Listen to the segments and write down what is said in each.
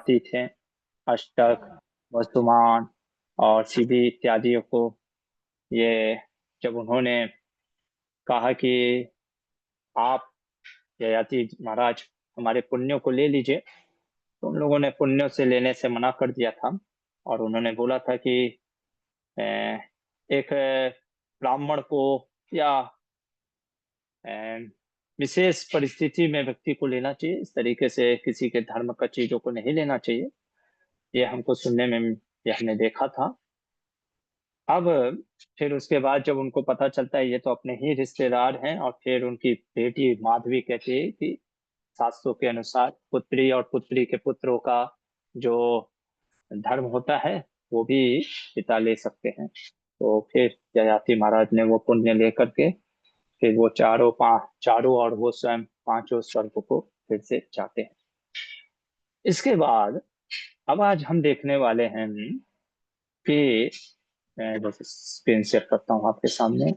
ययाति थे, अष्टक, वसुमान और शिबी इत्यादियों को, ये जब उन्होंने कहा कि आप ययाति महाराज हमारे पुण्यों को ले लीजिए, तो उन लोगों ने पुण्यों से लेने से मना कर दिया था। और उन्होंने बोला था कि अ, एक ब्राह्मण को या अ, विशेष परिस्थिति में व्यक्ति को लेना चाहिए, इस तरीके से किसी के धर्म का चीजों को नहीं लेना चाहिए। ये हमको सुनने में, ये हमने देखा था। अब फिर उसके बाद जब उनको पता चलता है ये तो अपने ही रिश्तेदार हैं, और फिर उनकी बेटी माधवी कहती है कि शास्त्रों के अनुसार पुत्री और पुत्री के पुत्रों का जो धर्म होता है वो भी पिता ले सकते हैं। तो फिर ययाति महाराज ने वो पुण्य लेकर के फिर वो चारों और वो स्वयं पांचों स्वर्ग को फिर से जाते हैं। इसके बाद अब आज हम देखने वाले हैं कि मैं बस स्क्रीन शेयर करता हूँ आपके सामने।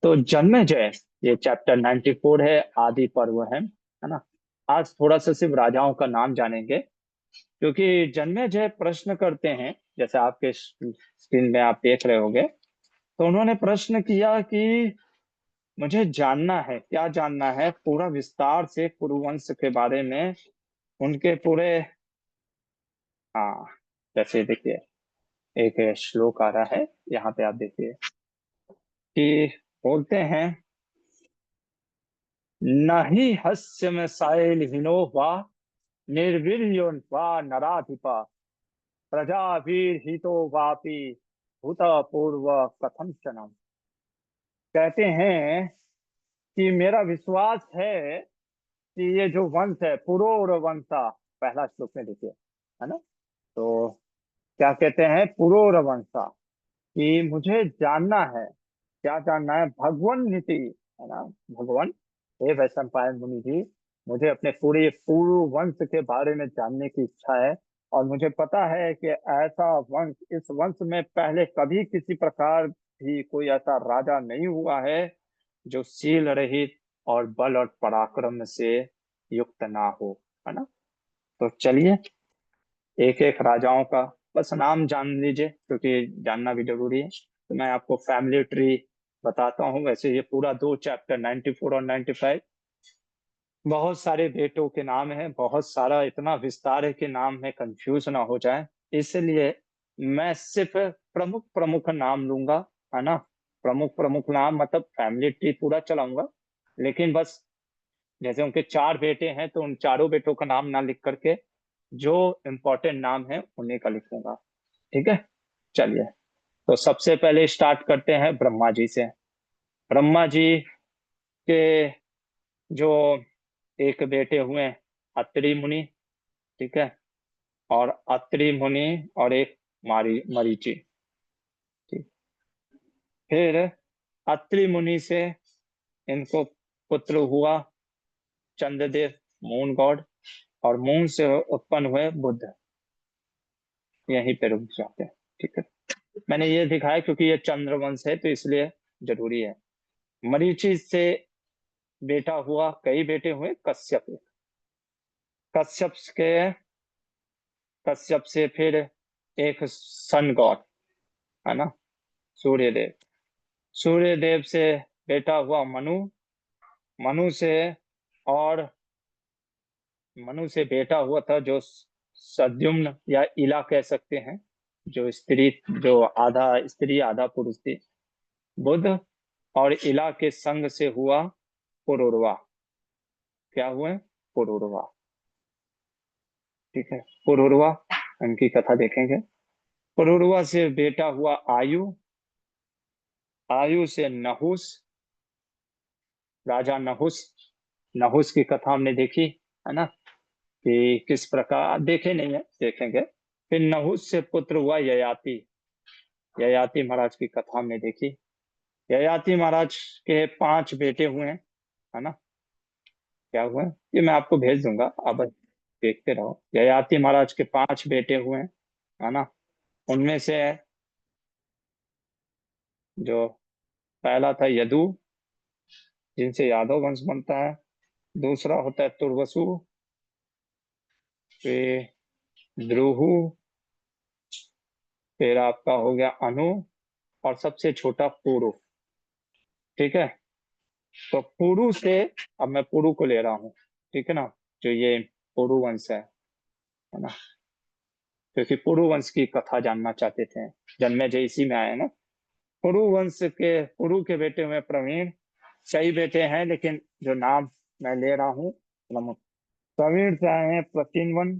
तो जन्मेजय, ये चैप्टर 94 है, आदि पर्व है ना। आज थोड़ा सा सिर्फ राजाओं का नाम जानेंगे, क्योंकि जन्मेजय प्रश्न करते हैं, जैसे आपके स्क्रीन में आप देख रहे होंगे। तो उन्होंने प्रश्न किया कि मुझे जानना है, क्या जानना है, पूरा विस्तार से कुरुवंश के बारे में, उनके पूरे। हाँ, जैसे देखिए एक श्लोक आ रहा है यहाँ पे, आप देखिए कि बोलते हैं, नहीं हस्य में साइल हिनो वा निर्वीर्यो वा नराधिपा प्रजावीर हितो वापि भूत पूर्व कथम चनम। कहते हैं कि मेरा विश्वास है कि ये जो वंश है पुरोर वंशा, पहला श्लोक में देखिए, है ना। तो क्या कहते हैं, पुरोर वंशा, कि मुझे जानना है, क्या जानना है, भगवान नीति, है ना। भगवान, हे वैशंपायन मुनि जी, मुझे अपने पूरे पूर्व वंश के बारे में जानने की इच्छा है। और मुझे पता है कि ऐसा वंश, इस वंश में पहले कभी किसी प्रकार भी कोई ऐसा राजा नहीं हुआ है जो शील रहित और बल और पराक्रम से युक्त ना हो, है ना। तो चलिए एक एक राजाओं का बस नाम जान लीजिए, क्योंकि जानना भी जरूरी है। तो मैं आपको फैमिली ट्री बताता हूँ। वैसे ये पूरा दो चैप्टर 94 और 95 बहुत सारे बेटों के नाम है, बहुत सारा, इतना विस्तार है कि नाम में कंफ्यूज ना हो जाए, इसलिए मैं सिर्फ प्रमुख प्रमुख नाम लूंगा, है ना। प्रमुख प्रमुख नाम मतलब फैमिली ट्री पूरा चलाऊंगा, लेकिन बस जैसे उनके चार बेटे हैं तो उन चारों बेटों का नाम ना लिख करके जो इम्पोर्टेंट नाम है उन्हीं का लिखूंगा, ठीक है। चलिए, तो सबसे पहले स्टार्ट करते हैं ब्रह्मा जी से। ब्रह्मा जी के जो एक बेटे हुए अत्रि मुनि, ठीक है, और अत्रि मुनि और एक मरीचि, ठीक। फिर अत्रि मुनि से इनको पुत्र हुआ चंद्रदेव, मून गॉड, और मून से उत्पन्न हुए बुद्ध। यहीं पे रुक जाते हैं, ठीक है। मैंने ये दिखाया क्योंकि ये चंद्रवंश है तो इसलिए जरूरी है। मरीचि से बेटा हुआ, कई बेटे हुए, कश्यप। कश्यप के कश्यप से फिर एक सन गॉड, है ना, सूर्यदेव। सूर्यदेव से बेटा हुआ मनु। मनु से और मनु से बेटा हुआ था जो सद्युम्न या इला कह सकते हैं, जो स्त्री, जो आधा स्त्री आधा पुरुष थी, बुध। और इला के संग से हुआ पुरुरवा। क्या हुए, पुरुरवा, ठीक है। पुरुरवा, उनकी कथा देखेंगे। पुरुरवा से बेटा हुआ आयु। आयु से नहुस, राजा नहुस। नहुस की कथा हमने देखी, है ना, कि किस प्रकार, देखे नहीं है, देखेंगे। फिर नहुस से पुत्र हुआ ययाति। ययाति महाराज की कथा हमने देखी। ययाति महाराज के पांच बेटे हुए हैं, है ना। क्या हुए, ये मैं आपको भेज दूंगा, आप देखते रहो। ययाति महाराज के पांच बेटे हुए हैं, है ना। उनमें से जो पहला था यदु, जिनसे यादव वंश बनता है। दूसरा होता है तुर्वसु, फिर द्रुहु, फिर आपका हो गया अनु, और सबसे छोटा पुरु। ठीक है, तो पुरु से अब मैं पुरु को ले रहा हूँ। ठीक है ना, जो ये पुरु वंश है ना, क्योंकि पुरु वंश की कथा जानना चाहते थे, जन्मेजय इसी में आए ना। पुरु वंश के पुरु के बेटे हुए प्रवीण, कई बेटे हैं लेकिन जो नाम मैं ले रहा हूँ, प्रवीण से आए हैं प्रचिनवन,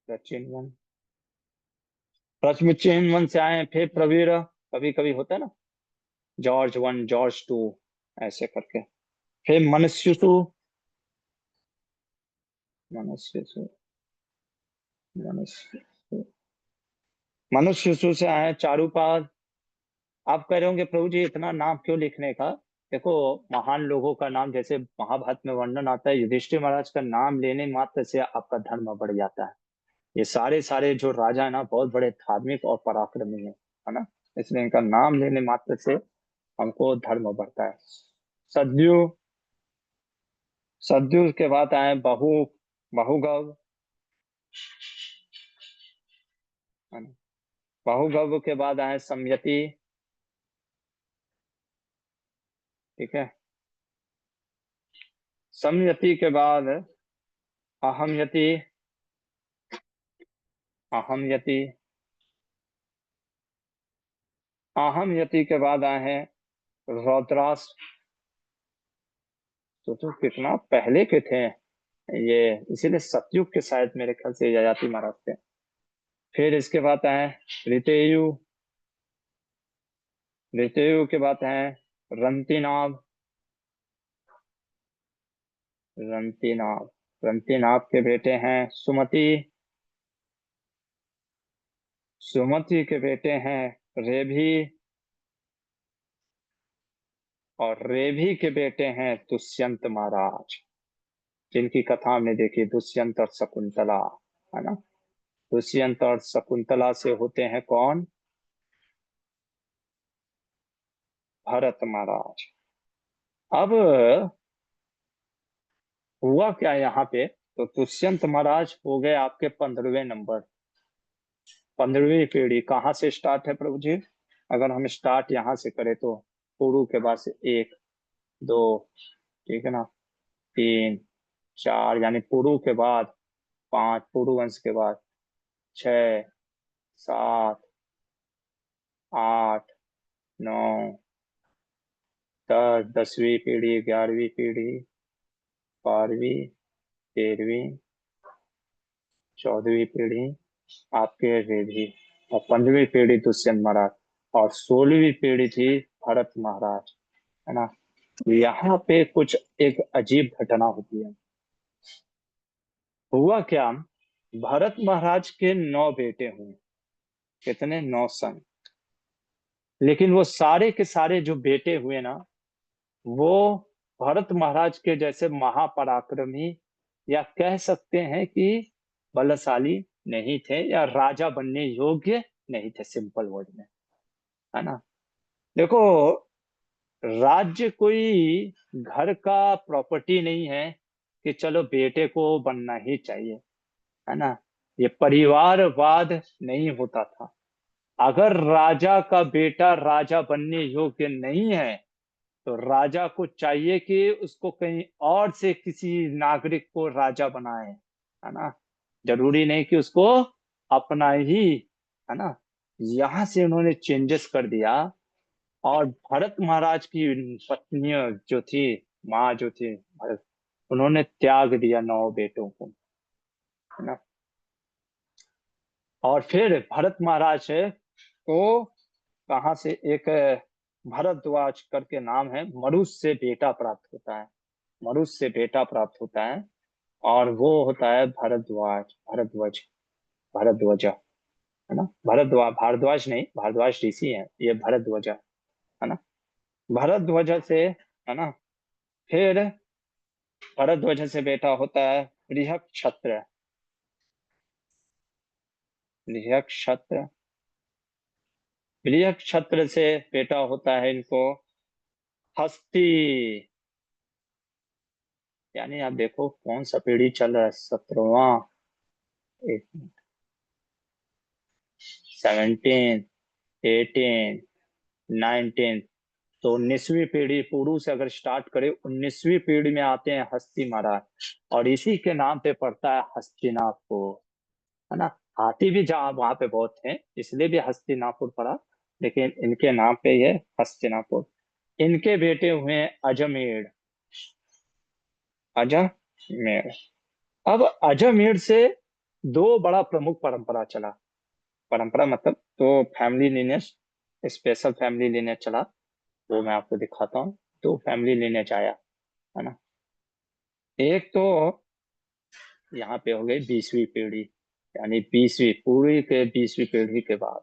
प्रचिनवन, प्रचिनवन से आए हैं फिर प्रवीर, कभी कभी होता है ना, जॉर्ज वन जॉर्ज टू, ऐसे करके। फिर मनुष्यसु, मनुष्यसु, मनुष्य, मनुष्यसु से आए हैं चारुपाद। आप कह रहे होंगे प्रभु जी इतना नाम क्यों लिखने का। देखो, महान लोगों का नाम, जैसे महाभारत में वर्णन आता है, युधिष्ठिर महाराज का नाम लेने मात्र से आपका धर्म बढ़ जाता है। ये सारे सारे जो राजा है ना, बहुत बड़े धार्मिक और पराक्रमी है ना, इसलिए इनका नाम लेने मात्र से हमको धर्म बढ़ता है। सद्यु, सद्यु के बाद आए बहु, बहुगव, है ना? बहुगव के बाद आए समयति। ठीक है, समयति के बाद अहमयति, अहमयति, अहमयति के बाद आए हैं रौद्रास। तो कितना पहले के थे ये, इसीलिए सतयुग के शायद मेरे ख्याल से ययाति महाराज थे। फिर इसके बाद आए ऋतेयु, ऋतेयु के बाद है रंतिनाभ, रंतिनाभ, रंतिनाभ के बेटे हैं सुमति, सुमति के बेटे हैं रेभी, और रेभी के बेटे हैं दुष्यंत महाराज, जिनकी कथा हमने देखी, दुष्यंत और शकुंतला, है ना। दुष्यंत और शकुंतला से होते हैं कौन, भरत महाराज। अब हुआ क्या यहाँ पे, तो दुष्यंत महाराज हो गए आपके 15वें नंबर, 15वीं पीढ़ी। कहाँ से स्टार्ट है प्रभु जी, अगर हम स्टार्ट यहाँ से करें तो पुरु के बाद से एक, दो, ठीक है ना, तीन, चार, यानी पुरु के बाद पांच, पुरु वंश के बाद छह, सात, आठ, नौ, 10, 10वीं पीढ़ी, 11वीं पीढ़ी, 12वीं, 13वीं, 14वीं पीढ़ी आपके रेडी, और 15वीं पीढ़ी दुष्यंत महाराज, और 16वीं पीढ़ी थी भरत महाराज, है ना। यहाँ पे कुछ एक अजीब घटना होती है। हुआ क्या, भरत महाराज के 9 बेटे हुए, कितने, 9 सन। लेकिन वो सारे के सारे जो बेटे हुए ना, वो भरत महाराज के जैसे महापराक्रमी, या कह सकते हैं कि बलशाली नहीं थे, या राजा बनने योग्य नहीं थे, सिंपल वर्ड में, है ना। देखो, राज्य कोई घर का प्रॉपर्टी नहीं है कि चलो बेटे को बनना ही चाहिए, है ना। ये परिवारवाद नहीं होता था। अगर राजा का बेटा राजा बनने योग्य नहीं है, तो राजा को चाहिए कि उसको कहीं और से किसी नागरिक को राजा बनाए, है ना। जरूरी नहीं कि उसको अपना ही, है ना। यहां से उन्होंने चेंजेस कर दिया, और भरत महाराज की पत्नी जो थी, माँ जो थी भरत, उन्होंने त्याग दिया 9 बेटों को, है ना। और फिर भरत महाराज को कहाँ से एक भरद्वाज करके नाम है, मरुस से बेटा प्राप्त होता है, मरुस से बेटा प्राप्त होता है, और वो होता है भरद्वाज, भरद्वाज, भरद्वाज, है ना। भरद्वाज, भारद्वाज नहीं, भारद्वाज ऋषि है, ये भरद्वाज, है ना। भरद्वाज से, है ना, फिर भरद्वाज से बेटा होता है बृहक्षत्र, बृहक्षत्र, बृहक्षत्र से बेटा होता है इनको हस्ती, यानी आप देखो कौन सा पीढ़ी चल रहा है, 17वां, 17, 18, 19। तो 19वीं पीढ़ी पुरु से अगर स्टार्ट करें, 19वीं पीढ़ी में आते हैं हस्ती महाराज, और इसी के नाम पे पड़ता है हस्तिनापुर, है ना। हाथी भी जहाँ वहां पे बहुत हैं, इसलिए भी हस्तिनापुर पड़ा, लेकिन इनके नाम पे ये हस्तिनापुर। इनके बेटे हुए हैं अजमेर। अजमेर। अब अजमेर से दो बड़ा प्रमुख परंपरा चला। परंपरा मतलब तो family lineage, special family lineage चला, वो मैं आपको दिखाता हूँ। तो फैमिली लिनेज आया, है ना। एक तो यहाँ पे हो गई 20वीं पीढ़ी, यानी 20वीं पूरी के 20वीं पीढ़ी के बाद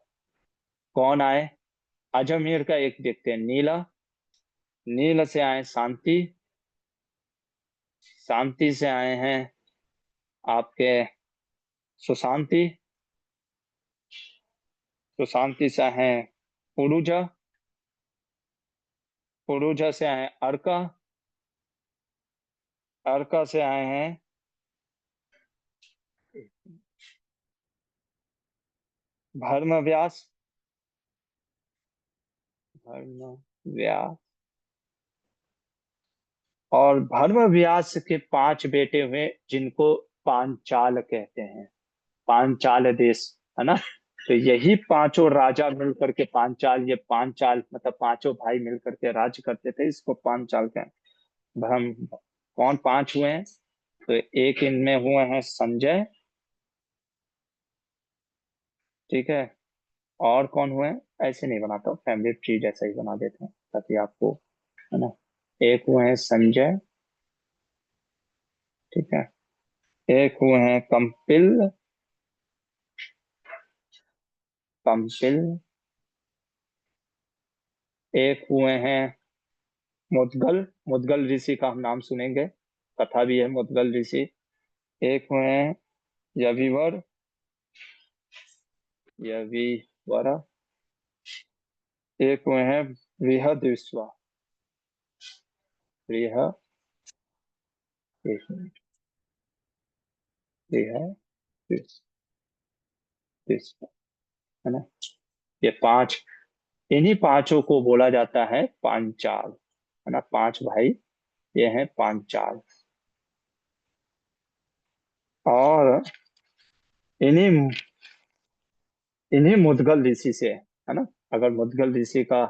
कौन आए। अजमेर का एक देखते हैं, नीला। नील से आए शांति। शांति से आए हैं आपके सुशांति। सुशांति से आए हैं पुरुजा। पुरुजा से आए हैं अर्का। अर्का से आए हैं भर्म व्यास। भर्म व्यास। और भर्म व्यास के 5 बेटे हुए, जिनको पांचाल कहते हैं। पांचाल देश, है ना। तो यही पांचों राजा मिलकर के पांचाल, ये पांचाल मतलब पांचों भाई मिलकर के राज्य करते थे, इसको पांचाल कहते हैं। हम कौन 5 हुए हैं, तो एक इनमें हुए हैं संजय, ठीक है। और कौन हुए हैं, ऐसे नहीं बनाता हूँ, फैमिली ट्री जैसा ही बना देते हैं ताकि आपको, है ना। एक हुए हैं संजय, ठीक है। एक हुए हैं कंपिल। कंपिल। एक हुए हैं मुदगल। मुदगल ऋषि का हम नाम सुनेंगे, कथा भी है मुदगल ऋषि। एक हुए हैं यविवर। यविवर। एक हुए हैं बृहदीश्वर। बृहदीश्वर। बृहदीश्वर, है ना। ये 5, इन्हीं पांचों को बोला जाता है पांचाल, है ना। 5 भाई ये हैं पांचाल। और इन्हीं इन्हीं मुदगल ऋषि से, है ना। अगर मुदगल ऋषि का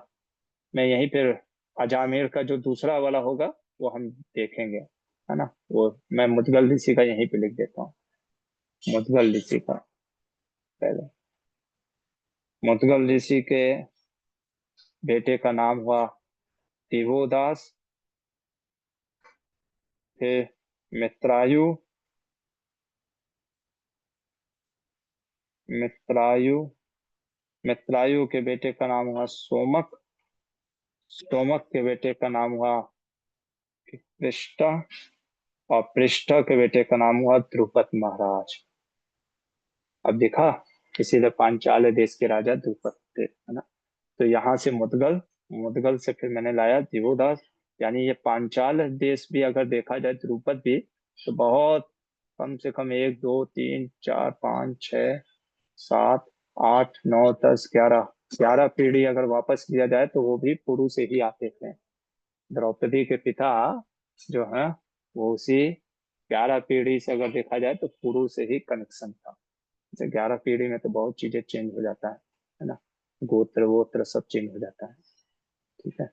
मैं यहीं पर, अजामेर का जो दूसरा वाला होगा वो हम देखेंगे, है ना। वो मैं मुदगल ऋषि का यहीं पे लिख देता हूँ। मुदगल ऋषि का पहले, मुदगल ऋषि के बेटे का नाम हुआ दिवोदास। फिर मित्रायु। मित्रायु। मित्रायु के बेटे का नाम हुआ सोमक। सोमक के बेटे का नाम हुआ पृष्ठ। और पृष्ठ के बेटे का नाम हुआ द्रुपद महाराज। अब देखा, इसीलिए पांचाल देश के राजा द्रुपद थे, है ना। तो यहाँ से मुदगल, मुदगल से फिर मैंने लाया दिवोदास। यानी ये पांचाल देश भी अगर देखा जाए, द्रुपद भी, तो बहुत कम से कम 1 2 3 4 5 6 7 8 9 10 11, 11 पीढ़ी अगर वापस किया जाए तो वो भी पुरु से ही आते थे। द्रौपदी के पिता जो है, वो उसी 11 पीढ़ी से अगर देखा जाए तो पुरु से ही कनेक्शन था। जैसे 11 पीढ़ी में तो बहुत चीजें चेंज हो जाता है ना। गोत्र वोत्र सब चेंज हो जाता है, ठीक है।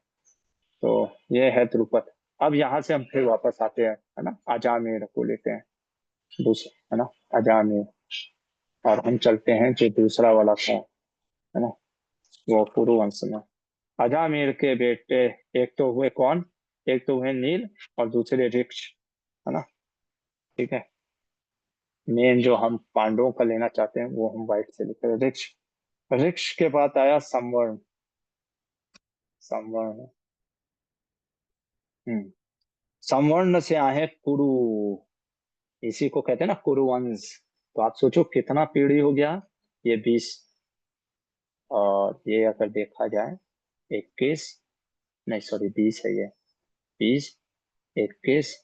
तो ये है ध्रुपद। अब यहाँ से हम फिर वापस आते हैं, है ना, अजामेर को लेते हैं दूसरा, है ना, अजामेर। और हम चलते हैं जो दूसरा वाला था, है ना, वो पुरुवंश में। अजामेर के बेटे एक तो हुए कौन, एक तो हुए नील और दूसरे ऋक्ष, है ना, ठीक है। मेन जो हम पांडवों का लेना चाहते हैं वो हम वाइट से लिखते हैं, ऋक्ष। ऋक्ष के बाद आया संवर्ण। संवर्ण। हम्म। संवर्ण से आए कुरु। इसी को कहते हैं ना कुरुवंश। तो आप सोचो कितना पीढ़ी हो गया, ये 20। और ये अगर देखा जाए 21, नहीं सॉरी 20 है ये। 20, 21,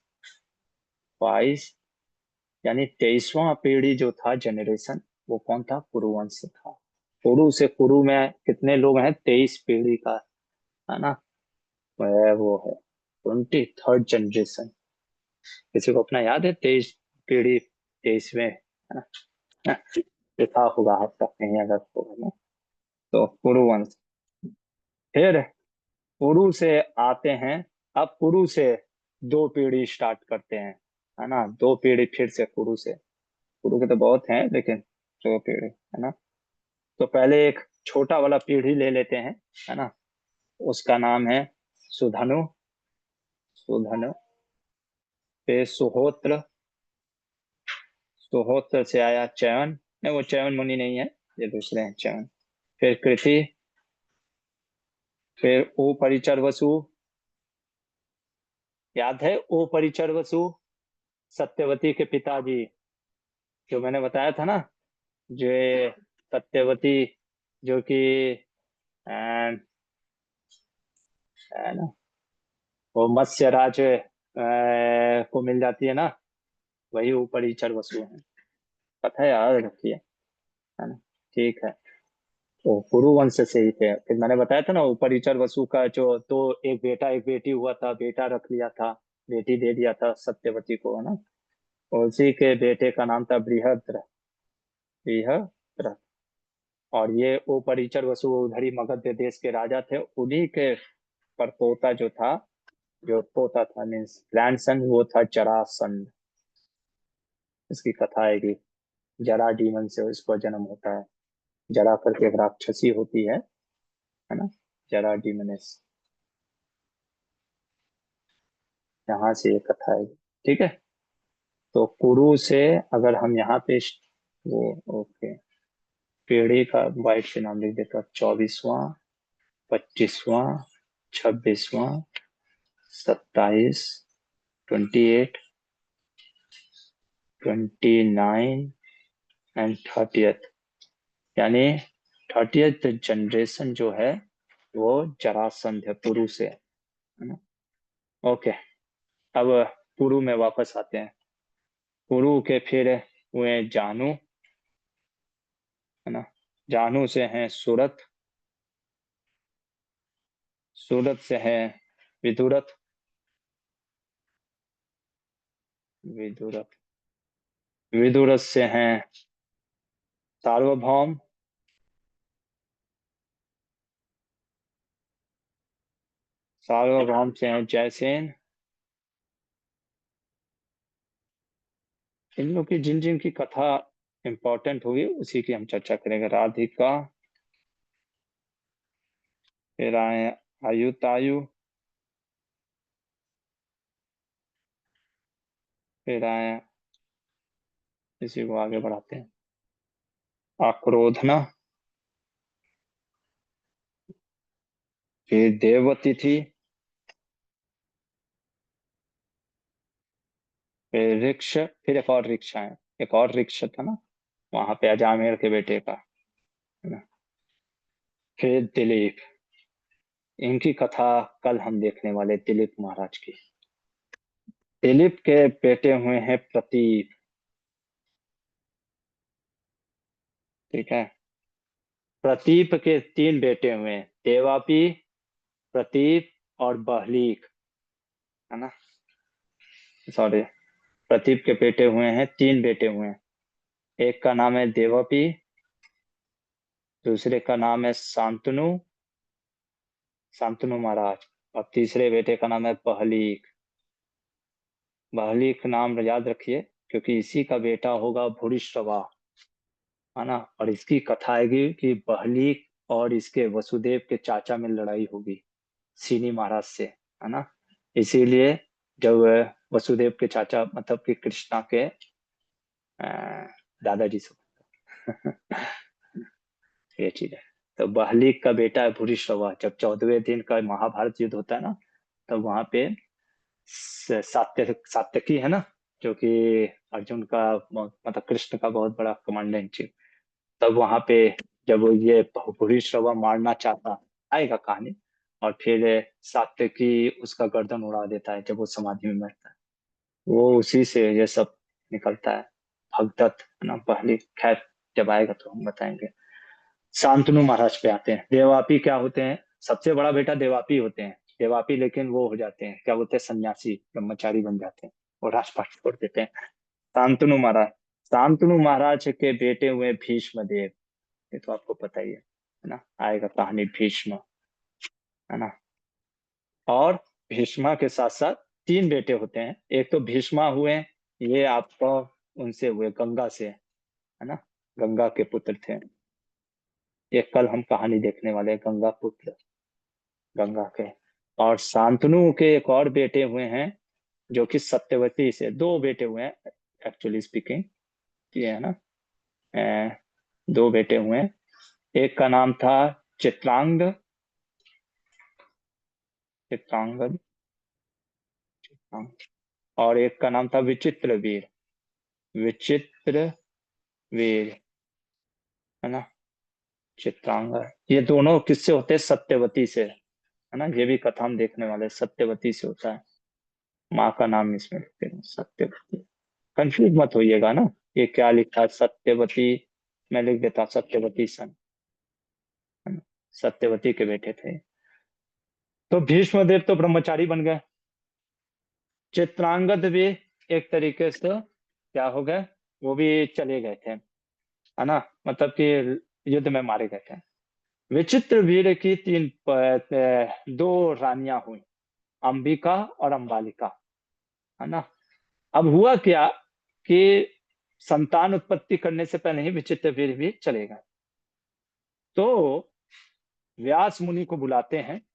22, यानी 23वां पीढ़ी जो था, जनरेशन, वो कौन था? कुरुवंश था। कुरु से, कुरु में कितने लोग हैं? 23 पीढ़ी का, है ना? वो है 23rd जनरेशन। किसी को अपना याद है? 23 पीढ़ी, 23वें, है ना? लिखा होगा आपका कहीं अगर होगा ना, तो कुरुवंश। फिर कुरु से आते हैं, अब कुरु से दो पीढ़ी स्टार्ट करते हैं, है ना? दो पीढ़ी फिर से कुरु से। कुरु के तो बहुत हैं, लेकिन दो पीढ़ी, है ना? तो पहले एक छोटा वाला पीढ़ी ले लेते हैं, है ना? उसका नाम है सुधनु। सुधनु। फिर सुहोत्र। सुहोत्र से आया च्यवन। नहीं, वो च्यवन मुनि नहीं है, ये दूसरे हैं च्यवन। फिर कृति। फिर ओ परिचर वसु। याद है ओ परिचर वसु? सत्यवती के पिताजी, जो मैंने बताया था ना, जो ये सत्यवती, जो कि है ना, वो मत्स्य राज को मिल जाती है ना, वही ऊपर ही चर वसु है। पता है, याद रखिए, है ना? ठीक है। तो कुरु वंश से ही थे। फिर मैंने बताया था ना, ऊपर चर वसु का जो तो एक बेटा एक बेटी हुआ था, बेटा रख लिया था, बेटी दे दिया था सत्यवती को, है ना? और उसी के बेटे का नाम था बृहद्र। बृहद्र। और ये उपरिचर वसु उधर ही मगध देश के राजा थे, उन्हीं के परपोता जो था, जो पोता था, मीन्स ग्रैंडसन, वो था जरासंध। इसकी कथा है कि जरा डीमन से इसको जन्म होता है। जरा करके एक राक्षसी होती है ना? जरा डीमनेस, यहाँ से ये कथा है। ठीक है। तो कुरु से अगर हम यहाँ पे वो, ओके, पीढ़ी का वाइट से नाम लिख देता: 24वां, 25वां, 26वां, 27, 28, 29 एंड 30th। यानी 30th जनरेशन जो है वो जरासंध है, पुरु से, है ना? ओके। अब पुरु में वापस आते हैं। पुरु के फिर हुए जानू, है ना? जानू से हैं सूरत। सूरत से है विदुरथ। विदुरथ। विदुरथ से हैं सार्वभौम। सार्वभौम से हैं जयसेन। इन लोग की जिन जिन की कथा इंपॉर्टेंट होगी उसी की हम चर्चा करेंगे। राधिका। फिर आए आयुतायु। फिर आए, इसी को आगे बढ़ाते हैं, आक्रोधना। फिर देववती थी। फिर ऋक्ष। फिर एक और ऋक्ष है, एक और ऋक्ष था ना, वहां पे अजामेर के बेटे का, है ना? फिर दिलीप। इनकी कथा कल हम देखने वाले, दिलीप महाराज की। दिलीप के बेटे हुए हैं प्रतीप। ठीक है। प्रतीप के तीन बेटे हुए हैं, देवापी, प्रतीप और बहलीक, है ना? सॉरी, प्रतीप के बेटे हुए हैं, तीन बेटे हुए हैं। एक का नाम है देवापी, दूसरे का नाम है शांतनु, शांतनु महाराज, और तीसरे बेटे का नाम है बहलीक। बहलीक नाम याद रखिए, क्योंकि इसी का बेटा होगा भूरिश्रवा, है ना? और इसकी कथा आएगी कि बहलीक और इसके वसुदेव के चाचा में लड़ाई होगी, सीनी महाराज से, है ना? इसीलिए जब वसुदेव के चाचा, मतलब कि कृष्णा के दादाजी से ये चीज है। तो बहलीक का बेटा है भूरिश्रवा। जब 14वें दिन का महाभारत युद्ध होता है ना, तब वहां पे सात्यकी है ना, जो कि अर्जुन का, मतलब कृष्ण का बहुत बड़ा कमांडर इन चीफ। तब वहां पे जब वो ये भूरिश्रवा मारना चाहता, आएगा कहानी, और फिर सात्यकी उसका गर्दन उड़ा देता है जब वो समाधि में बैठता है। वो उसी से ये सब निकलता है। भगदत्त है ना पहले, खैर जब आएगा तो हम बताएंगे। शांतनु महाराज पे आते हैं। देवापी क्या होते हैं? सबसे बड़ा बेटा देवापी होते हैं। देवापी लेकिन वो हो जाते हैं, क्या बोलते हैं, सन्यासी ब्रह्मचारी बन जाते हैं और राजपाट छोड़ देते हैं। शांतनु महाराज, शांतनु महाराज के बेटे हुए भीष्म देव। ये तो आपको पता ही है ना, आएगा कहानी भीष्म, है ना। और भीष्मा के साथ साथ तीन बेटे होते हैं। एक तो भीष्मा हुए, ये आपको उनसे हुए गंगा से, है ना, गंगा के पुत्र थे। ये कल हम कहानी देखने वाले हैं, गंगा पुत्र, गंगा के। और शांतनु के एक और बेटे हुए हैं, जो कि सत्यवती से, दो बेटे हुए हैं एक्चुअली स्पीकिंग, ये है ना। अ, दो बेटे हुए हैं। एक का नाम था चित्रांग, चित्रांगद, और एक का नाम था विचित्र वीर, विचित्र वीर, है ना, चित्रांग। ये दोनों किससे होते हैं? सत्यवती से, है ना। ये भी कथा हम देखने वाले हैं, सत्यवती से होता है। माँ का नाम इसमें लिखते हैं सत्यवती। कंफ्यूज मत होइएगा ना, ये क्या लिखा है सत्यवती, मैं लिख देता हूँ सत्यवती सन, है ना? सत्यवती के बेटे थे। तो भीष्मदेव तो ब्रह्मचारी बन गए। चित्रांगद भी एक तरीके से क्या हो गए, वो भी चले गए थे, है ना, मतलब कि युद्ध में मारे गए थे। विचित्र वीर की दो रानियां हुई, अंबिका और अंबालिका, है ना। अब हुआ क्या कि संतान उत्पत्ति करने से पहले ही विचित्र वीर भी चले गए। तो व्यास मुनि को बुलाते हैं।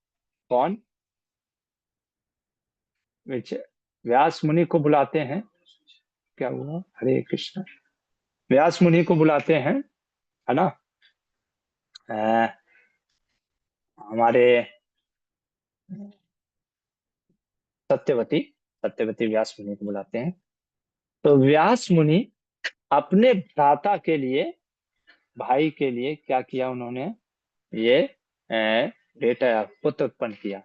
कौन? विच- व्यास मुनि को बुलाते हैं। क्या हुआ? हरे कृष्ण। व्यास मुनि को बुलाते हैं, है ना। अ, हमारे सत्यवती, सत्यवती व्यास मुनि को बुलाते हैं। तो व्यास मुनि अपने भ्राता के लिए, भाई के लिए क्या किया उन्होंने, ये बेटा पुत्र उत्पन्न किया।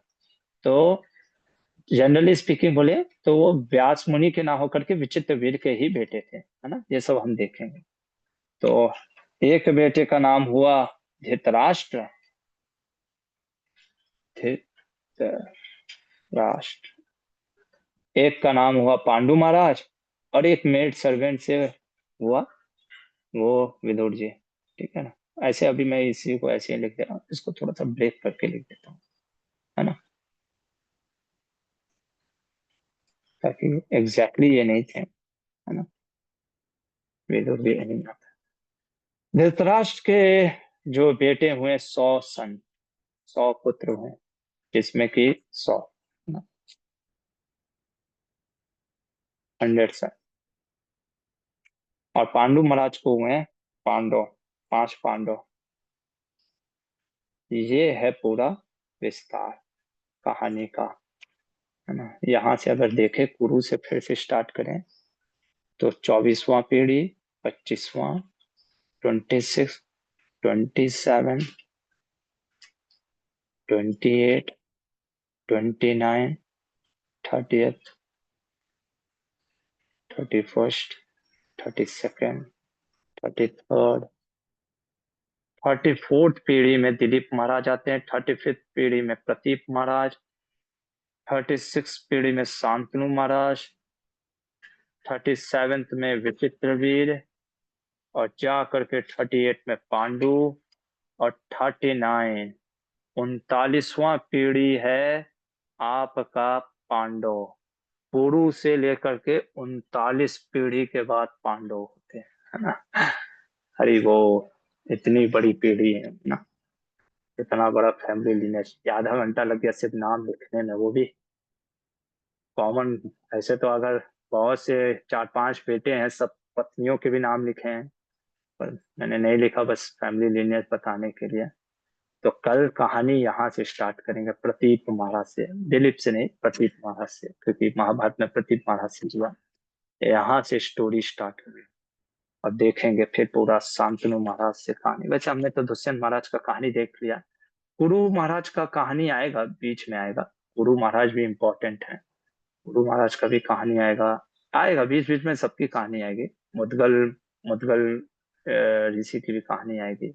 तो जनरली स्पीकिंग बोले तो वो व्यास मुनि के ना होकर के विचित्र वीर के ही बेटे थे, है ना, ये सब हम देखेंगे। तो एक बेटे का नाम हुआ धृतराष्ट्र, धृतराष्ट्र। एक का नाम हुआ पांडु महाराज, और एक मेड सर्वेंट से हुआ वो विदुर जी। ठीक है ना। ऐसे अभी मैं इसी को ऐसे ही लिख दे रहा हूँ, इसको थोड़ा सा ब्रेक करके लिख देता हूँ, है ना, ताकि एग्जैक्टली ये नहीं थे, है ना। विदुर भी नहीं आता। धृतराष्ट्र के जो बेटे हुए 100 सन, 100 पुत्र हुए, जिसमें कि 100, 100 सन। और पांडु महाराज को हुए पांडव, 5 पांडव। ये है पूरा विस्तार कहानी का, है ना। यहाँ से अगर देखें, कुरु से फिर से स्टार्ट करें, तो 24वां पीढ़ी, 25वां, 26, 27, 28, 29, 30th, 31st, 32nd, 33rd, 34th पीढ़ी में दिलीप महाराज आते हैं, 35th पीढ़ी में प्रतीप महाराज, 36th पीढ़ी में शांतनु महाराज, 37th में विचित्रवीर, और जा करके 38 में पांडु, और 39, 39वां पीढ़ी है आपका पांडव। पुरु से लेकर के 39 पीढ़ी के बाद पांडव होते हैं, है ना। हरि वो, इतनी बड़ी पीढ़ी है ना, इतना बड़ा फैमिली लिनेज, आधा घंटा लग गया सिर्फ नाम लिखने में, वो भी कॉमन। ऐसे तो अगर बहुत से 4-5 बेटे हैं, सब पत्नियों के भी नाम लिखे हैं, पर मैंने नहीं लिखा, बस फैमिली लिनेज बताने के लिए। तो कल कहानी यहाँ से स्टार्ट करेंगे, प्रतीप महाराज से, दिलीप से नहीं, प्रतीप महाराज से, क्योंकि महाभारत में प्रतीप महाराज से जुआ। यहाँ से स्टोरी स्टार्ट करेंगे और देखेंगे फिर पूरा शांतनु महाराज से कहानी। वैसे हमने तो दुष्यंत महाराज का कहानी देख लिया, गुरु महाराज का कहानी आएगा, बीच में आएगा। गुरु महाराज भी इम्पोर्टेंट है, गुरु महाराज का भी कहानी आएगा। आएगा, बीच बीच में सबकी कहानी आएगी। मुदगल मुदगल ऋषि की भी कहानी आएगी,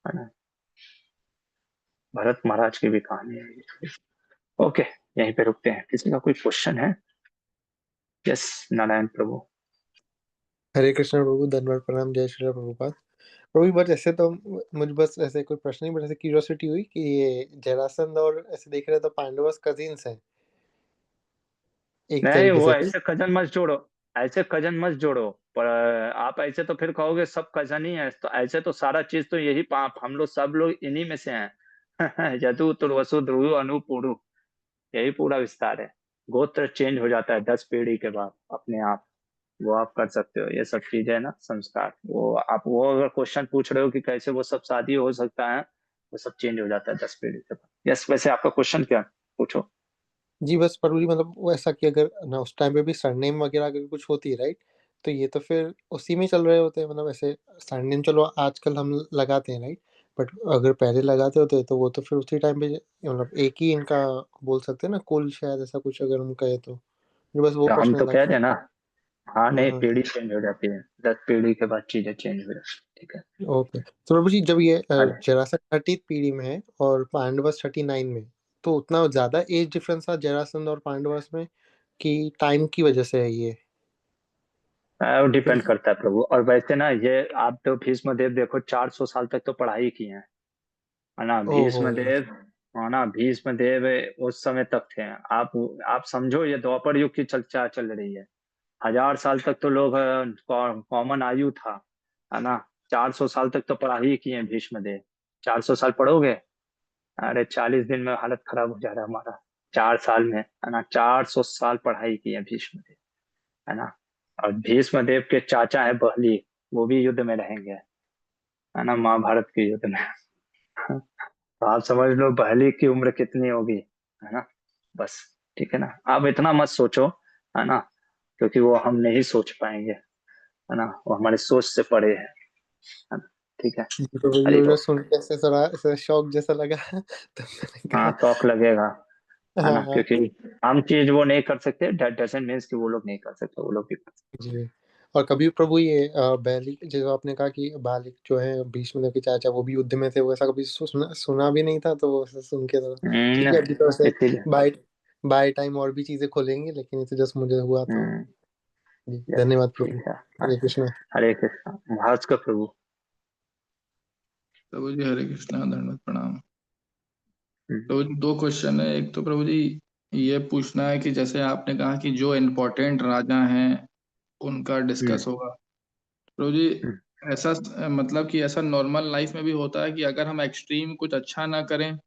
है ना। भरत महाराज की भी कहानी आएगी। ओके, यहीं पे रुकते हैं। किसी का कोई क्वेश्चन है? यस, नारायण प्रभु। हरे कृष्ण प्रभु, धन्यवाद, प्रणाम, जय श्री प्रभुपाद प्रभु। बट ऐसे तो मुझे बस ऐसे कोई प्रश्न नहीं, बट ऐसे क्यूरियोसिटी हुई कि ये जरासंध और ऐसे देख रहे तो पांडवस कजिन्स हैं एक नहीं, तरीके वो से। ऐसे कजन मत जोड़ो, ऐसे कजन मत जोड़ो। पर आप ऐसे तो फिर कहोगे सब कजन ही है, तो ऐसे तो सारा चीज तो यही पाप, हम लोग सब लोग इन्हीं में से हैं। यदु तुर्वसु ध्रुव अनु पुरु, यही पूरा विस्तार है। गोत्र चेंज हो जाता है 10 पीढ़ी के बाद अपने आप। वो आप कर सकते हो, ये सब चीजें है ना, संस्कार। वो आप वो अगर क्वेश्चन पूछ रहे हो कि कैसे वो सब शादी हो सकता है, वो सब चेंज हो जाता है 10 पीढ़ी के बाद। यस, वैसे आपका क्वेश्चन क्या, पूछो। जी बस प्रभु जी, मतलब वो ऐसा कि अगर ना उस टाइम पे भी सरनेम वगैरह अगर कुछ होती है, राइट, तो ये तो फिर उसी में चल रहे होते हैं। मतलब ऐसे सरनेम चलो आजकल हम लगाते हैं, राइट, बट अगर पहले लगाते होते तो वो तो फिर उसी टाइम पे मतलब एक ही इनका बोल सकते हैं ना, कुल शायद, ऐसा कुछ अगर हम कहें तो। मुझे बस वो तो हम प्रश्न तो था कह कि रहे हैं ना, हाँ नहीं, हाँ। पीढ़ी चेंज हो जाती है, 10 पीढ़ी के बाद चीजें चेंज हो जाती है। ठीक है। ओके, तो प्रभु जी जब ये अरे जरासंध 30 पीढ़ी में है और पांडवस 39 में, तो उतना ज्यादा एज डिफरेंस था जरासंध और पांडवस में कि टाइम की वजह से है ये? वो डिपेंड करता है प्रभु। और वैसे ना, ये आप तो भीष्म देव देखो, 400 साल तक तो पढ़ाई की है ना ओहो। भीष्म देव। है ना, भीष्म देव उस समय तक थे। आप समझो, ये द्वापर युग की चर्चा चल रही है। 1000 साल तक तो लोग कॉमन आयु था, है ना। 400 साल तक तो पढ़ाई की है भीष्म देव। 400 साल पढ़ोगे, अरे 40 दिन में हालत खराब हो जा रहा है हमारा। 4 साल में, है ना, 400 साल पढ़ाई की है भीष्म देव, है ना। और भीष्म देव के चाचा है बहली, वो भी युद्ध में रहेंगे, है ना, महाभारत के युद्ध में। तो आप समझ लो बहली की उम्र कितनी होगी, है ना। बस, ठीक है ना, आप इतना मत सोचो, है ना, क्योंकि वो हम नहीं सोच पाएंगे, है ना, वो हमारे सोच से परे है ना। ठीक है। तो ये हरी मुझे बोल। सुन के ऐसे थोड़ा ऐसे शौक जैसा लगा तो मैंने हाँ, कहा शौक लगेगा, है हाँ ना, हाँ। क्योंकि हम चीज वो नहीं कर सकते, दैट डजंट मीन्स कि वो लोग नहीं कर सकते, वो लोग भी कर जी। और कभी प्रभु ये बैली जो आपने कहा कि बालिक जो है भीष्म देव के चाचा वो भी युद्ध में थे, वो ऐसा कभी सुना भी नहीं था, तो वो ऐसा सुन के तो सकते। ठीक है। अभी तो ऐसे इसीलिए। बाय बाय टाइम और भी चीजें खोलेंगे, लेकिन ये तो जस्ट मुझे हुआ तो। हम्म। जी यस, धन्यवाद प्रभु। ठीक है। हाँ, हरे कृष्णा। हरे कृष्णा। भास्कर प्रभु। प्रभु जी हरे कृष्णा, दंडवत प्रणाम। हम्म, प्रभु जी दो क्वेश्चन है। एक तो प्रभु जी ये पूछना है कि जैसे आपने कहा कि जो इम्पोर्टेंट राजा हैं उनका डिस्कस हम्म, होगा। प्रभु जी हम्म। ऐसा मतलब कि ऐसा नॉर्मल लाइफ में भी होता है कि अगर हम एक्सट्रीम कुछ अच्छा ना करें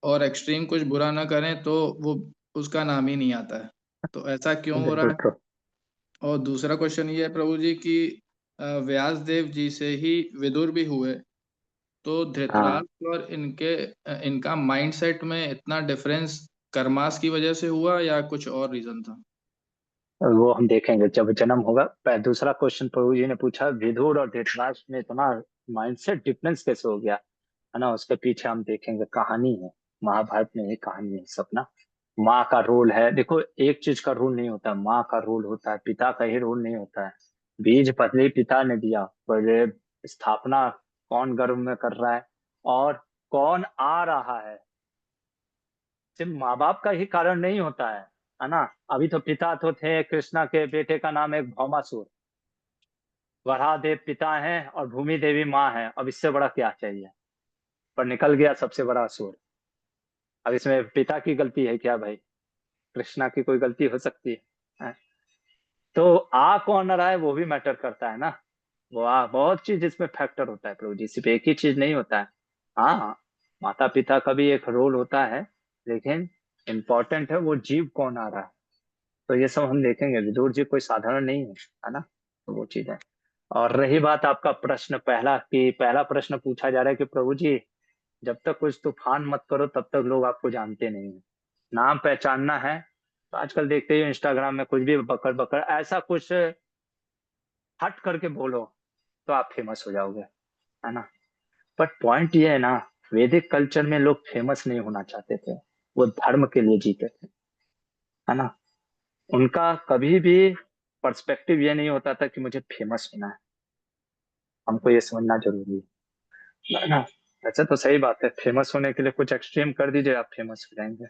और एक्सट्रीम कुछ बुरा ना करें तो वो उसका नाम ही नहीं आता है, तो ऐसा क्यों हो रहा बिल्कुल है? ट्रू। और दूसरा क्वेश्चन ये है प्रभु जी कि व्यास देव जी से ही विदुर भी हुए, तो हाँ, धृतराष्ट्र और इनका माइंडसेट में इतना डिफरेंस कर्मास की वजह से हुआ या कुछ और रीजन था? वो हम देखेंगे जब जन्म होगा। दूसरा क्वेश्चन प्रभु जी ने पूछा, विदुर और धृतराष्ट्र में इतना माइंडसेट डिफरेंस कैसे हो गया, है ना, उसके पीछे हम देखेंगे कहानी है। महाभारत में एक कहानी है सपना। माँ का रोल है, देखो एक चीज का रोल नहीं होता, माँ का रोल होता है, पिता का ही रोल नहीं होता है। बीज पतली पिता ने दिया, पर ये स्थापना कौन गर्भ में कर रहा है और कौन आ रहा है, सिर्फ माँ बाप का ही कारण नहीं होता है ना। अभी तो पिता तो थे, कृष्णा के बेटे का नाम है भौमासुर। वराह देव पिता हैं और भूमि देवी माँ है, अब इससे बड़ा क्या चाहिए। पर निकल गया सबसे बड़ा असुर। अब इसमें पिता की गलती है क्या भाई? कृष्णा की कोई गलती हो सकती है? हैं? तो कौन रहा है वो भी मैटर करता है ना। वो बहुत चीज इसमें फैक्टर होता है प्रभु जी, सिर्फ एक ही चीज नहीं होता है। हाँ, माता पिता का भी एक रोल होता है, लेकिन इम्पोर्टेंट है वो जीव कौन आ रहा है। तो ये सब हम देखेंगे, विदुर जी कोई साधारण नहीं है ना। तो वो चीज है। और रही बात आपका प्रश्न पहला, कि पहला प्रश्न पूछा जा रहा है कि प्रभु जी जब तक कुछ तूफान मत करो तब तक लोग आपको जानते नहीं है। नाम पहचानना है तो आजकल देखते ही इंस्टाग्राम में कुछ भी बकर बकर ऐसा कुछ हट करके बोलो, तो आप फेमस हो जाओगे, है ना। बट पॉइंट ये है ना, वैदिक कल्चर में लोग फेमस नहीं होना चाहते थे, वो धर्म के लिए जीते थे, है ना। उनका कभी भी पर्सपेक्टिव ये नहीं होता था कि मुझे फेमस होना है। हमको ये समझना जरूरी है ना। ऐसा तो सही बात है, फेमस होने के लिए कुछ एक्सट्रीम कर दीजिए, आप फेमस हो जाएंगे,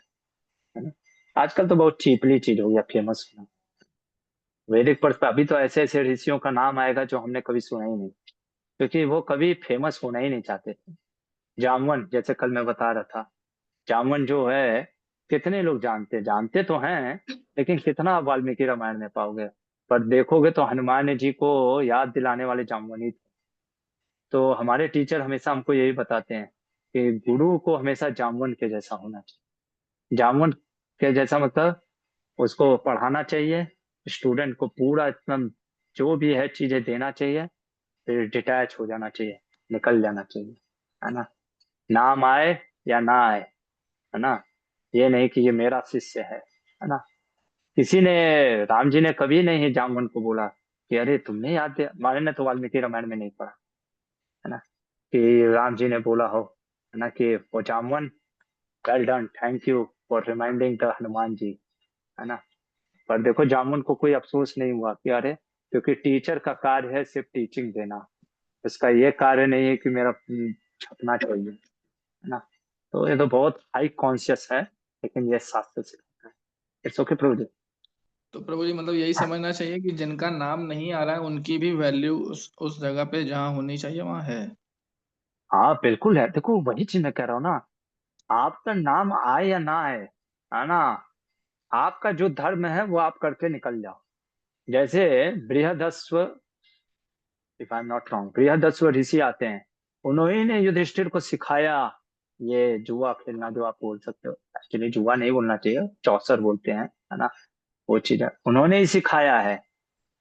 है ना। आजकल तो बहुत चीपली चीज हो गया फेमस होना। वैदिक पर अभी तो ऐसे ऐसे ऋषियों का नाम आएगा जो हमने कभी सुना ही नहीं, क्योंकि वो कभी फेमस होना ही नहीं चाहते थे। जामवन, जैसे कल मैं बता रहा था, जामवन जो है, कितने लोग जानते जानते तो हैं, लेकिन कितना आप वाल्मीकि रामायण में पाओगे। पर देखोगे तो हनुमान जी को याद दिलाने वाले जामवन ही थे। तो हमारे टीचर हमेशा हमको यही बताते हैं कि गुरु को हमेशा जामवन के जैसा होना चाहिए। जामवन के जैसा मतलब उसको पढ़ाना चाहिए, स्टूडेंट को पूरा एकदम जो भी है चीजें देना चाहिए, फिर डिटैच हो जाना चाहिए, निकल जाना चाहिए, है ना। नाम आए या ना आए, है ना, ये नहीं कि ये मेरा शिष्य है ना। किसी ने, राम जी ने कभी नहीं जामवन को बोला कि अरे तुमने याद दिया, हमारे ने तो वाल्मीकि रामायण में नहीं पढ़ा, है ना, कि राम जी ने बोला हो, है ना, कि वो Jamvan, well done, thank you for reminding the Hanuman ji, है ना। पर देखो जामुन को कोई अफसोस नहीं हुआ कि अरे, क्योंकि टीचर का कार्य है सिर्फ टीचिंग देना, उसका ये कार्य नहीं है कि मेरा छपना चाहिए, है ना। तो ये तो बहुत हाई कॉन्शियस है, लेकिन ये शास्त्र से है। इट्स ओके प्रभु जी। तो प्रभु जी मतलब यही समझना चाहिए कि जिनका नाम नहीं आ रहा है उनकी भी वैल्यू उस जगह पे जहाँ होनी चाहिए वहाँ है। हाँ बिल्कुल है, देखो वही चीज मैं कह रहा हूँ ना, आपका नाम आए या ना आए, है ना, आपका जो धर्म है वो आप करके निकल जाओ। जैसे Brihadashva, if I am not wrong, Brihadashva rishi आते हैं, उन्होंने ने युधिष्ठिर को सिखाया ये जुआ खेलना, जो आप बोल सकते हो, एक्चुअली जुआ नहीं बोलना चाहिए, चौसर बोलते हैं, है ना। वो चीज है, उन्होंने ही सिखाया है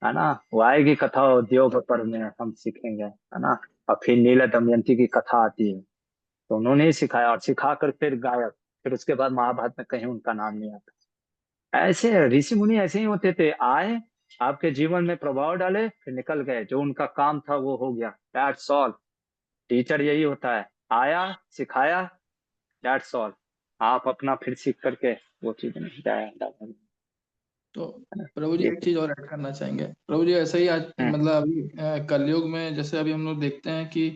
ना। वो आएगी कथा उद्योग पर्व में हम सीखेंगे, है ना। और फिर नीला दमयंती की कथा आती है, तो उन्होंने ही सिखाया, और सिखा कर फिर गायब, फिर उसके बाद महाभारत में कहीं उनका नाम नहीं आता। ऐसे ऋषि मुनि ऐसे ही होते थे, आए, आपके जीवन में प्रभाव डाले, फिर निकल गए, जो उनका काम था वो हो गया, दैट्स ऑल। टीचर यही होता है, आया, सिखाया, दैट्स ऑल। आप अपना फिर सीख करके वो चीज नहीं जाया। तो प्रभु जी ये एक चीज और ऐड करना चाहेंगे प्रभु जी, ऐसे ही आज हम्म, मतलब अभी कलयुग में जैसे अभी हम लोग देखते हैं कि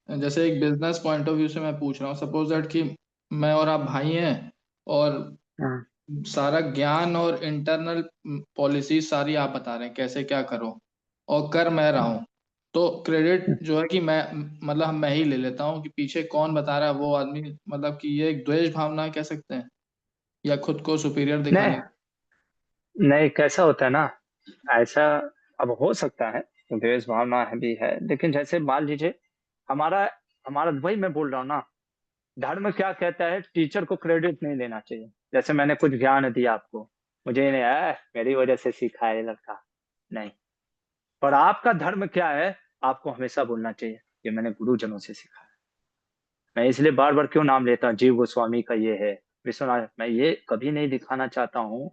जैसे एक बिजनेस पॉइंट ऑफ व्यू से मैं पूछ रहा हूँ, सपोज दैट कि मैं और आप भाई हैं और हम्म, सारा ज्ञान और इंटरनल पॉलिसी सारी आप बता रहे हैं कैसे क्या करो, और कर मैं रहा हूँ, तो क्रेडिट जो है कि मैं मतलब मैं ही ले लेता हूँ कि पीछे कौन बता रहा है वो आदमी, मतलब कि ये एक द्वेष भावना कह सकते हैं या खुद को सुपीरियर नहीं दिखाने। नहीं, कैसा होता है ना, ऐसा अब हो सकता है, द्वेष भावना है भी है, लेकिन जैसे मान लीजिए, हमारा हमारा वही मैं बोल रहा हूँ ना, धर्म क्या कहता है, टीचर को क्रेडिट नहीं लेना चाहिए। जैसे मैंने कुछ ज्ञान दिया आपको, मुझे नहीं आया, मेरी वजह से सीखा है ये लड़का, नहीं। पर आपका धर्म क्या है, आपको हमेशा बोलना चाहिए कि मैंने गुरुजनों से सीखा है। मैं इसलिए बार बार क्यों नाम लेता हूँ, जीव गोस्वामी का ये है, विश्वनाथ, मैं ये कभी नहीं दिखाना चाहता हूँ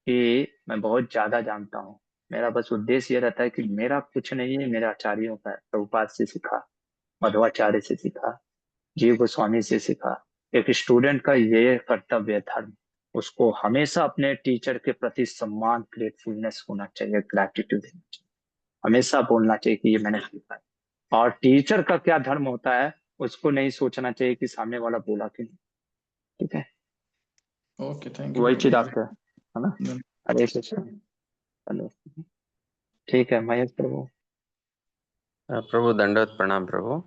कि मैं बहुत ज्यादा जानता हूँ। मेरा बस उद्देश्य ये रहता है कि मेरा कुछ नहीं है, मेरे आचार्यों का है, प्रभुपाद से सीखा, मध्वाचार्य से सीखा, जीव गोस्वामी से सीखा। एक स्टूडेंट का ये कर्तव्य है धर्म, उसको हमेशा अपने टीचर के प्रति सम्मान, ग्रेटफुलनेस होना चाहिए, ग्रैटिट्यूड देना चाहिए, हमेशा बोलना चाहिए कि ये मैंने सीखा है। और टीचर का क्या धर्म होता है, उसको नहीं सोचना चाहिए कि सामने वाला बोला कि नहीं। ठीक है, ओके, थैंक यू वही चीज प्रभु आपका है ना। जी। हरे कृष्ण। हेलो, ठीक है महेश प्रभु। प्रभु दंडवत प्रणाम प्रभु।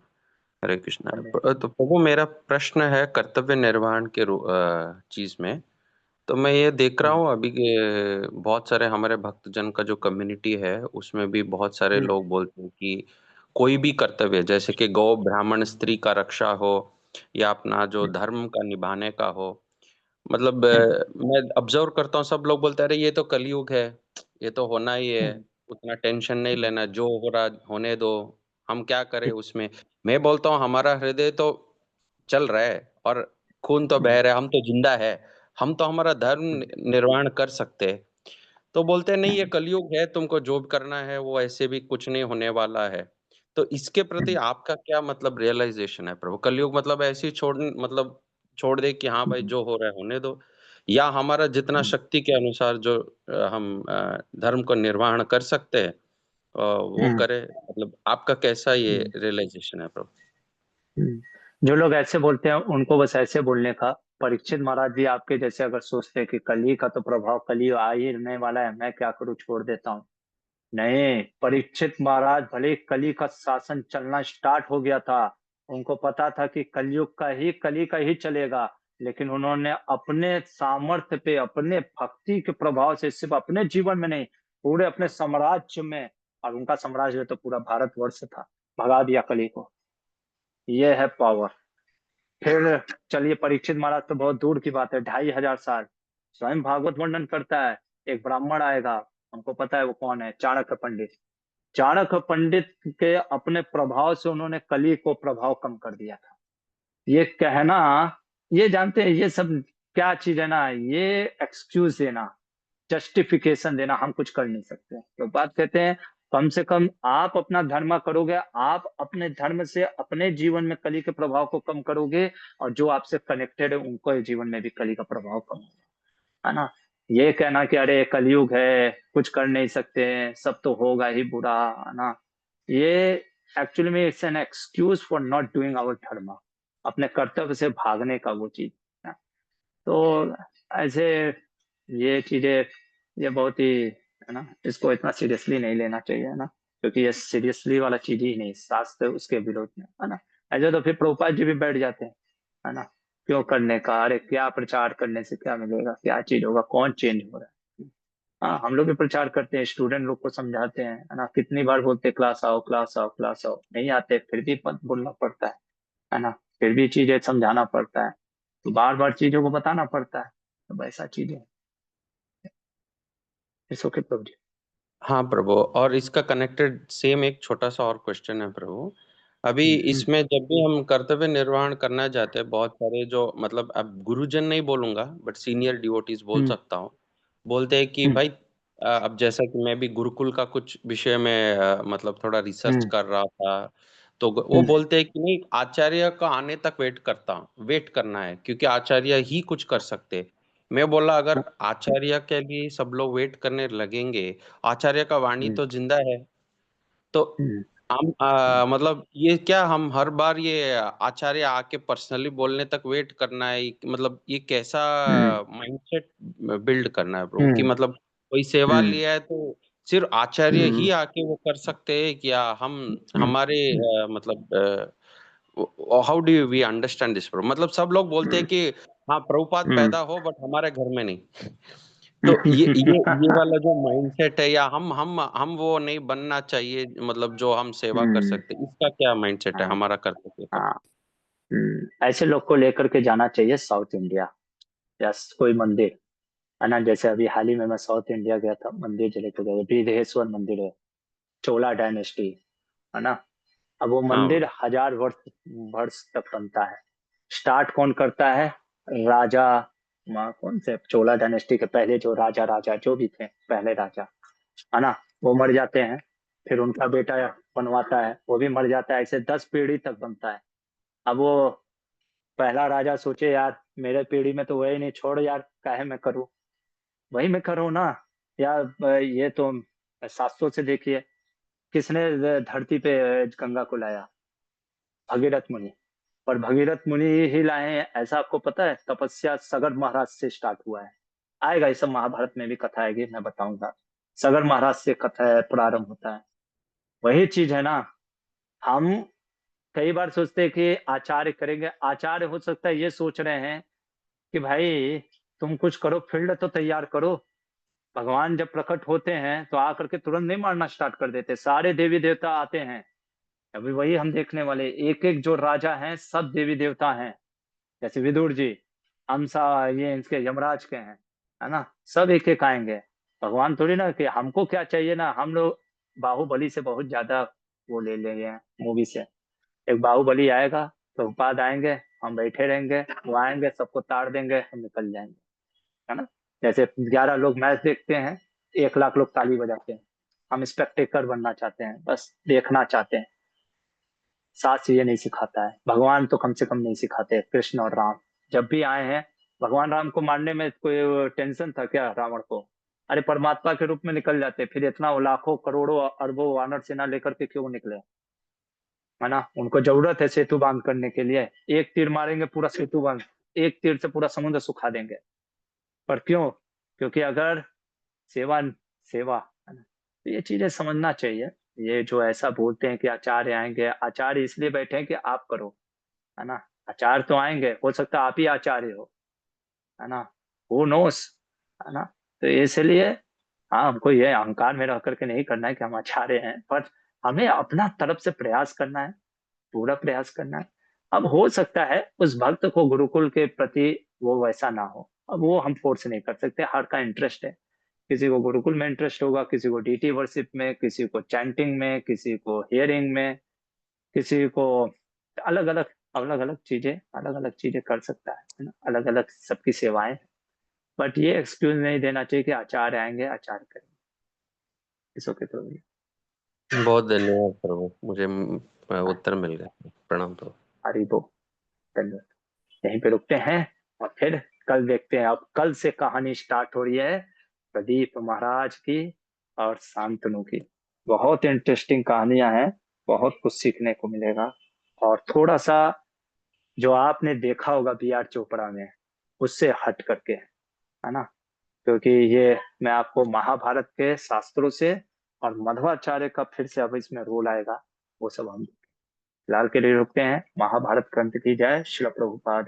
हरे कृष्णा। हेलो। तो प्रभु मेरा प्रश्न है कर्तव्य निर्वहन के चीज में। तो मैं ये देख रहा हम्म, हूँ अभी के बहुत सारे हमारे भक्तजन का जो कम्युनिटी है उसमें भी बहुत सारे हम्म, लोग बोलते हैं कि कोई भी कर्तव्य जैसे कि गौ ब्राह्मण स्त्री का रक्षा हो या अपना जो धर्म का निभाने का हो, मतलब हम्म, मैं ऑब्जर्व करता हूँ सब लोग बोलते हैं अरे ये तो कलयुग है, ये तो होना ही है, हम्म, उतना टेंशन नहीं लेना, जो हो रहा होने दो, हम क्या करें उसमें। मैं बोलता हूँ हमारा हृदय तो चल रहा है और खून तो बह हम्म, रहा है, हम तो जिंदा है, हम तो हमारा धर्म निर्वहन कर सकते हैं। तो बोलते हैं नहीं ये हम्म, कलयुग है, तुमको जो भी करना है वो ऐसे भी कुछ नहीं होने वाला है। तो इसके प्रति हम्म, आपका क्या मतलब रियलाइजेशन है प्रभु? कलयुग मतलब ऐसे ही छोड़, मतलब छोड़ दे कि हाँ भाई हम्म, जो हो रहा है होने दो, या हमारा जितना हम्म, शक्ति के अनुसार जो हम धर्म को निर्वहन कर सकते हैं वो हम्म, करें। मतलब आपका कैसा ये हम्म, रियलाइजेशन है प्रभु? जो लोग ऐसे बोलते हैं उनको बस ऐसे बोलने का। परीक्षित महाराज भी आपके जैसे अगर सोचते हैं कि कली का तो प्रभाव कली आ ही रहने वाला है, मैं क्या करूं, छोड़ देता हूँ। नहीं, परीक्षित महाराज भले ही कली का शासन चलना स्टार्ट हो गया था, उनको पता था कि कलयुग का ही कली का ही चलेगा, लेकिन उन्होंने अपने सामर्थ्य पे, अपने भक्ति के प्रभाव से, सिर्फ अपने जीवन में नहीं, पूरे अपने साम्राज्य में, और उनका साम्राज्य तो पूरा भारतवर्ष था, भगा दिया कली को। ये है पावर। फिर चलिए, परीक्षित महाराज तो बहुत दूर की बात है, 2500 साल। स्वयं भागवत वर्णन करता है, एक ब्राह्मण आएगा, हमको पता है वो कौन है, चाणक्य पंडित। चाणक्य पंडित के अपने प्रभाव से उन्होंने कली को प्रभाव कम कर दिया था। ये कहना, ये जानते हैं ये सब क्या चीज है ना, ये एक्सक्यूज देना, जस्टिफिकेशन देना, हम कुछ कर नहीं सकते। तो बात कहते हैं, कम से कम आप अपना धर्म करोगे, आप अपने धर्म से अपने जीवन में कली के प्रभाव को कम करोगे, और जो आपसे कनेक्टेड है उनको जीवन में भी कली का प्रभाव कम होगा, है ना। ये कहना कि अरे कलयुग है, कुछ कर नहीं सकते हैं, सब तो होगा ही बुरा, है ना, ये एक्चुअली में it's an excuse for not doing our dharma, अपने कर्तव्य से भागने का वो चीज है। तो ऐसे ये चीजें, ये बहुत ही, है ना, इसको इतना सीरियसली नहीं लेना चाहिए, है ना, क्योंकि ये सीरियसली वाला चीज ही नहीं, शास्त्र उसके विरोध में, है ना। ऐसे तो फिर प्रभुपाद जी भी बैठ जाते हैं, है ना, क्यों करने का, अरे क्या प्रचार करने से क्या मिलेगा, क्या चीज होगा, कौन चेंज हो रहा है। हाँ, हम लोग भी प्रचार करते हैं, स्टूडेंट लोग को समझाते हैं, है ना, कितनी बार बोलते हैं क्लास आओ क्लास आओ क्लास आओ, नहीं आते, फिर भी बोलना पड़ता है ना, फिर भी चीजें समझाना पड़ता है, तो बार बार चीजों को बताना पड़ता है, तो वैसा चीजें। इट्स ओके प्रभु जी। हाँ प्रभु, और इसका कनेक्टेड सेम एक छोटा सा और क्वेश्चन है प्रभु। अभी हम्म, इसमें जब भी हम कर्तव्य निर्वहन करना चाहते हैं, बहुत सारे जो मतलब अब गुरुजन नहीं बोलूंगा बट सीनियर डिवोटीज बोल हम्म, सकता हूँ, बोलते हैं कि हम्म, भाई अब जैसा कि मैं भी गुरुकुल का कुछ विषय में मतलब थोड़ा रिसर्च हम्म, कर रहा था, तो वो हम्म, बोलते हैं कि नहीं, आचार्य का आने तक वेट करना है, क्योंकि आचार्य ही कुछ कर सकते हैं। मैं बोला अगर आचार्य के लिए सब लोग वेट करने लगेंगे, आचार्य का वाणी हम्म, तो जिंदा है, तो हम्म, हम मतलब ये क्या हम हर बार ये आचार्य आके पर्सनली बोलने तक वेट करना है? मतलब ये कैसा हम्म, माइंडसेट बिल्ड करना है ब्रो, कि हम्म, मतलब कोई सेवा हम्म, लिया है तो सिर्फ आचार्य हम्म, ही आके वो कर सकते हैं क्या? हम हम्म, हमारे मतलब how do we understand this bro? मतलब सब लोग बोलते हैं हम्म, कि हाँ प्रभुपाद हम्म, पैदा हो बट हमारे घर में नहीं। तो ये वाला जो माइंडसेट है, या हम वो नहीं बनना चाहिए, मतलब जो हम सेवा कर हम्म, सकते, इसका क्या माइंडसेट है हाँ, हमारा कर्तव्य का? हाँ, ऐसे लोग को लेकर के जाना चाहिए साउथ इंडिया, या कोई मंदिर, है ना। जैसे अभी हाल ही में मैं साउथ इंडिया गया था, मंदिर चले के गए, बृहदेश्वर मंदिर है, चोला डायनेस्टी, है ना। अब वो हाँ मंदिर bro। 1000 वर्ष वर्ष तक बनता है। स्टार्ट कौन करता है? राजा, कौन से चोला डायनेस्टी के पहले जो राजा राजा जो भी थे, पहले राजा, है ना, वो मर जाते हैं, फिर उनका बेटा बनवाता है, वो भी मर जाता है, ऐसे 10 पीढ़ी तक बनता है। अब वो पहला राजा सोचे, यार मेरे पीढ़ी में तो वही नहीं, छोड़ यार, काहे मैं करूँ, वही मैं करूँ ना यार। ये तो शास्त्रों से देखिए, किसने धरती पे गंगा को लाया? भगीरथ मुनि। पर भगीरथ मुनि ही लाए हैं ऐसा आपको पता है? तपस्या सगर महाराज से स्टार्ट हुआ है। आएगा ये सब, महाभारत में भी कथा आएगी, मैं बताऊंगा। सगर महाराज से कथा प्रारंभ होता है। वही चीज है ना, हम कई बार सोचते हैं कि आचार्य करेंगे, आचार्य हो सकता है ये सोच रहे हैं कि भाई तुम कुछ करो, फील्ड तो तैयार करो। भगवान जब प्रकट होते हैं तो आकर के तुरंत नहीं मारना स्टार्ट कर देते, सारे देवी देवता आते हैं। अभी वही हम देखने वाले, एक एक जो राजा हैं सब देवी देवता हैं। जैसे विदुर जी, हमसा, ये इनके यमराज के हैं, है ना, सब एक एक आएंगे। भगवान थोड़ी ना कि हमको क्या चाहिए ना, हम लोग बाहुबली से बहुत ज्यादा वो ले लेंगे मूवी से। एक बाहुबली आएगा, प्रभुपाद आएंगे, हम बैठे रहेंगे, वो आएंगे सबको ताड़ देंगे, हम निकल जाएंगे, है ना। जैसे 11 लोग मैच देखते हैं, 1 लाख लोग ताली बजाते हैं। हम स्पेक्टेकर बनना चाहते हैं, बस देखना चाहते हैं। शास्त्र ये नहीं सिखाता है, भगवान तो कम से कम नहीं सिखाते, कृष्ण और राम जब भी आए हैं भगवान राम को मारने में कोई टेंशन था क्या रावण को? अरे परमात्मा के रूप में निकल जाते, फिर इतना वो लाखों करोड़ों अरबों वानर सेना लेकर के क्यों निकले? है ना, उनको जरूरत है सेतु बांध करने के लिए, एक तीर मारेंगे पूरा सेतु बांध, एक तीर से पूरा समुद्र सुखा देंगे। पर क्यों? क्योंकि अगर सेवा सेवा है ना, तो ये चीजें समझना चाहिए। ये जो ऐसा बोलते हैं कि आचार्य आएंगे, आचार्य इसलिए बैठे हैं कि आप करो, है ना। आचार्य तो आएंगे, हो सकता है आप ही आचार्य हो, है ना, हु नोस, है ना। तो इसलिए हाँ, हमको ये अहंकार में रह करके नहीं करना है कि हम आचार्य हैं, पर हमें अपना तरफ से प्रयास करना है, पूरा प्रयास करना है। अब हो सकता है उस भक्त को गुरुकुल के प्रति वो वैसा ना हो, अब वो हम फोर्स नहीं कर सकते, हर का इंटरेस्ट है। किसी को गुरुकुल में इंटरेस्ट होगा, किसी को डीटी वर्शिप में, किसी को चैंटिंग में, किसी को हियरिंग में, किसी को अलग अलग अलग अलग चीजें कर सकता है ना, अलग अलग सबकी सेवाएं। बट ये एक्सक्यूज नहीं देना चाहिए कि आचार्य आएंगे आचार्य करेंगे, इसो के थ्रू भी। बहुत धन्यवाद प्रभु, मुझे उत्तर मिल गया। प्रणाम प्रभु। हरि बोल, धन्यवाद। यहीं पे रुकते हैं और फिर कल देखते हैं। अब कल से कहानी स्टार्ट हो रही है प्रदीप महाराज की और शांतनु की। बहुत इंटरेस्टिंग कहानियां हैं, बहुत कुछ सीखने को मिलेगा। और थोड़ा सा जो आपने देखा होगा बी आर चोपड़ा में, उससे हट करके, है ना, क्योंकि ये मैं आपको महाभारत के शास्त्रों से और मध्वाचार्य का फिर से अब इसमें रोल आएगा, वो सब हम फिलहाल के लिए रुकते हैं। महाभारत ग्रंथ की जय। श्रील प्रभुपाद।